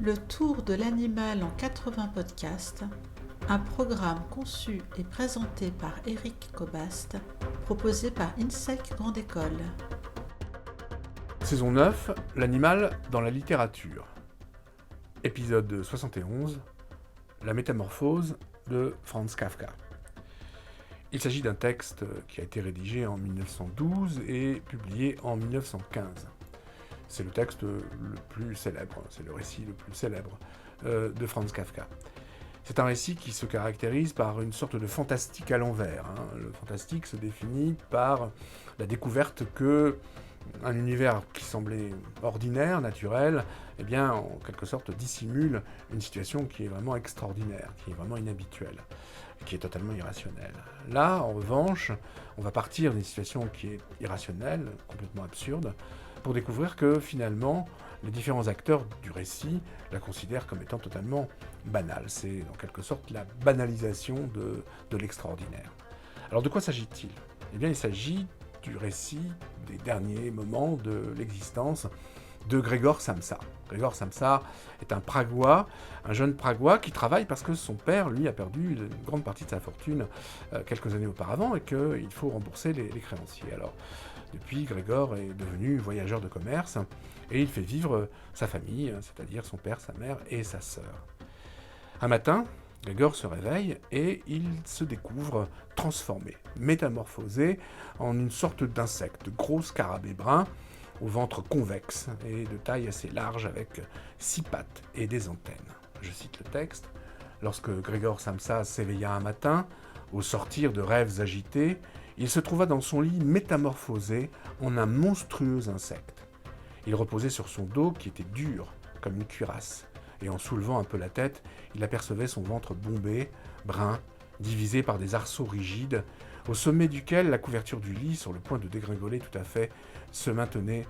Le tour de l'animal en 80 podcasts, un programme conçu et présenté par Éric Cobast, proposé par INSEC Grande École. Saison 9, l'animal dans la littérature. Épisode 71, la métamorphose de Franz Kafka. Il s'agit d'un texte qui a été rédigé en 1912 et publié en 1915. C'est le texte le plus célèbre, c'est le récit le plus célèbre de Franz Kafka. C'est un récit qui se caractérise par une sorte de fantastique à l'envers. Le fantastique se définit par la découverte que un univers qui semblait ordinaire, naturel, eh bien, en quelque sorte dissimule une situation qui est vraiment extraordinaire, qui est vraiment inhabituelle, qui est totalement irrationnelle. Là, en revanche, on va partir d'une situation qui est irrationnelle, complètement absurde, pour découvrir que finalement, les différents acteurs du récit la considèrent comme étant totalement banale. C'est en quelque sorte la banalisation de l'extraordinaire. Alors de quoi s'agit-il ? Eh bien, il s'agit du récit des derniers moments de l'existence de Grzegorz Samsa. Grzegorz Samsa est un Pragois, un jeune Pragois qui travaille parce que son père, lui, a perdu une grande partie de sa fortune quelques années auparavant et qu'il faut rembourser les créanciers. Alors, depuis, Grzegorz est devenu voyageur de commerce et il fait vivre sa famille, c'est-à-dire son père, sa mère et sa sœur. Un matin, Grzegorz se réveille et il se découvre transformé, métamorphosé en une sorte d'insecte, gros scarabée brun, au ventre convexe et de taille assez large avec 6 pattes et des antennes. Je cite le texte. Lorsque Grzegorz Samsa s'éveilla un matin, au sortir de rêves agités, il se trouva dans son lit métamorphosé en un monstrueux insecte. Il reposait sur son dos qui était dur comme une cuirasse. Et en soulevant un peu la tête, il apercevait son ventre bombé, brun, divisé par des arceaux rigides, au sommet duquel la couverture du lit, sur le point de dégringoler tout à fait, se maintenait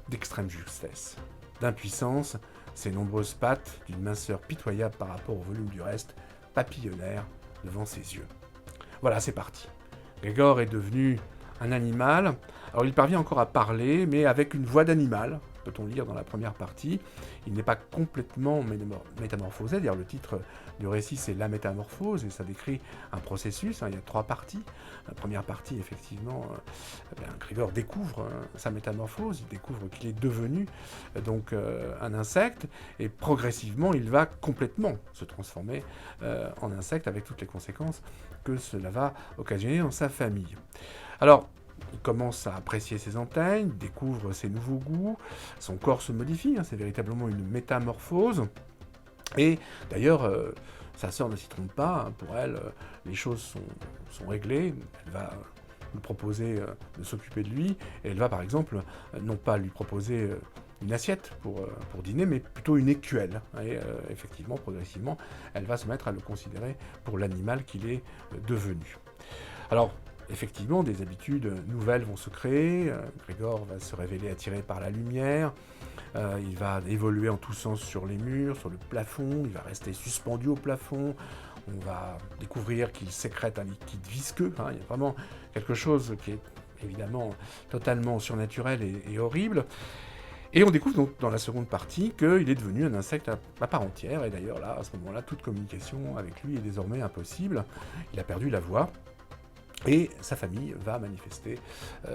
d'extrême justesse. D'impuissance, ses nombreuses pattes, d'une minceur pitoyable par rapport au volume du reste, papillonnèrent devant ses yeux. Voilà, c'est parti. Grzegorz est devenu un animal. Alors il parvient encore à parler, mais avec une voix d'animal, peut-on lire dans la première partie. Il n'est pas complètement métamorphosé. D'ailleurs, le titre du récit, c'est La métamorphose, et ça décrit un processus. Il y a 3 parties. La première partie, effectivement, Grzegorz découvre sa métamorphose. Il découvre qu'il est devenu un insecte, et progressivement, il va complètement se transformer en insecte, avec toutes les conséquences que cela va occasionner dans sa famille. Alors, il commence à apprécier ses antennes, découvre ses nouveaux goûts, son corps se modifie, c'est véritablement une métamorphose. Et d'ailleurs, sa sœur ne s'y trompe pas, pour elle, les choses sont réglées. Elle va lui proposer de s'occuper de lui, et elle va par exemple, non pas lui proposer une assiette pour dîner, mais plutôt une écuelle. Et effectivement, progressivement, elle va se mettre à le considérer pour l'animal qu'il est devenu. Alors, effectivement, des habitudes nouvelles vont se créer. Grzegorz va se révéler attiré par la lumière. Il va évoluer en tous sens sur les murs, sur le plafond. Il va rester suspendu au plafond. On va découvrir qu'il sécrète un liquide visqueux. Il y a vraiment quelque chose qui est évidemment totalement surnaturel et horrible. Et on découvre donc dans la seconde partie qu'il est devenu un insecte à part entière. Et d'ailleurs, là, à ce moment-là, toute communication avec lui est désormais impossible. Il a perdu la voix. Et sa famille va manifester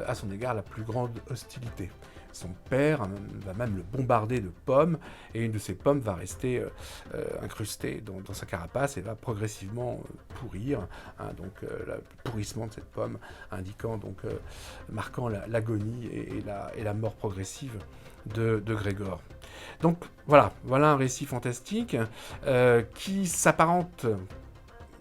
à son égard la plus grande hostilité. Son père va même le bombarder de pommes, et une de ces pommes va rester incrustée dans sa carapace et va progressivement pourrir. Le pourrissement de cette pomme indiquant, marquant l'agonie et la mort progressive de Grzegorz. Donc voilà un récit fantastique qui s'apparente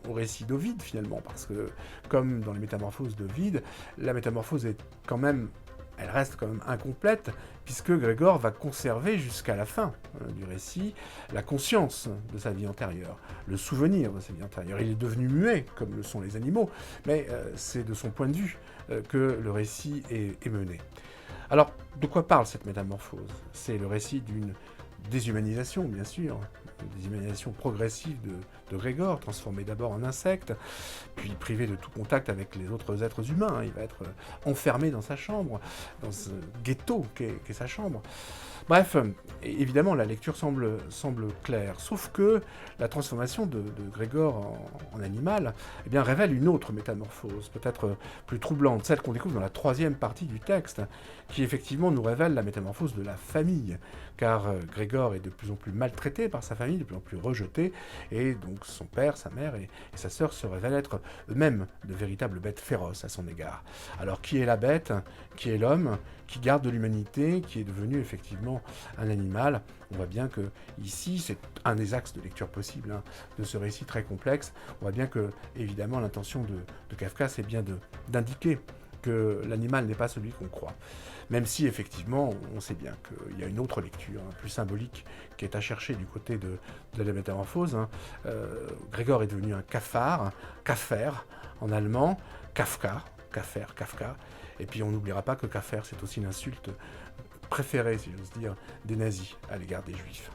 au récit d'Ovide finalement, parce que comme dans les métamorphoses d'Ovide, la métamorphose elle reste quand même incomplète, puisque Grzegorz va conserver jusqu'à la fin du récit la conscience de sa vie antérieure, le souvenir de sa vie antérieure. Il est devenu muet, comme le sont les animaux, mais c'est de son point de vue que le récit est mené. Alors, de quoi parle cette métamorphose ? C'est le récit d'une déshumanisation, bien sûr, une déshumanisation progressive de Grzegorz, transformé d'abord en insecte, puis privé de tout contact avec les autres êtres humains. Il va être enfermé dans sa chambre, dans ce ghetto qu'est sa chambre. Bref, évidemment, la lecture semble claire, sauf que la transformation de Grégor en animal eh bien, révèle une autre métamorphose, peut-être plus troublante, celle qu'on découvre dans la troisième partie du texte, qui effectivement nous révèle la métamorphose de la famille, car Grégor est de plus en plus maltraité par sa famille, de plus en plus rejeté, et donc son père, sa mère et sa sœur se révèlent être eux-mêmes de véritables bêtes féroces à son égard. Alors qui est la bête? Qui est l'homme? Qui garde de l'humanité? Qui est devenu effectivement un animal? On voit bien que ici, c'est un des axes de lecture possible de ce récit très complexe. On voit bien que, évidemment, l'intention de Kafka, c'est bien d'indiquer que l'animal n'est pas celui qu'on croit. Même si, effectivement, on sait bien qu'il y a une autre lecture, plus symbolique, qui est à chercher du côté de la métamorphose. Grégor est devenu un cafard, un Kafer en allemand, Kafka, Kafka. Et puis on n'oubliera pas que Kafer, c'est aussi l'insulte préférée, si j'ose dire, des nazis à l'égard des juifs.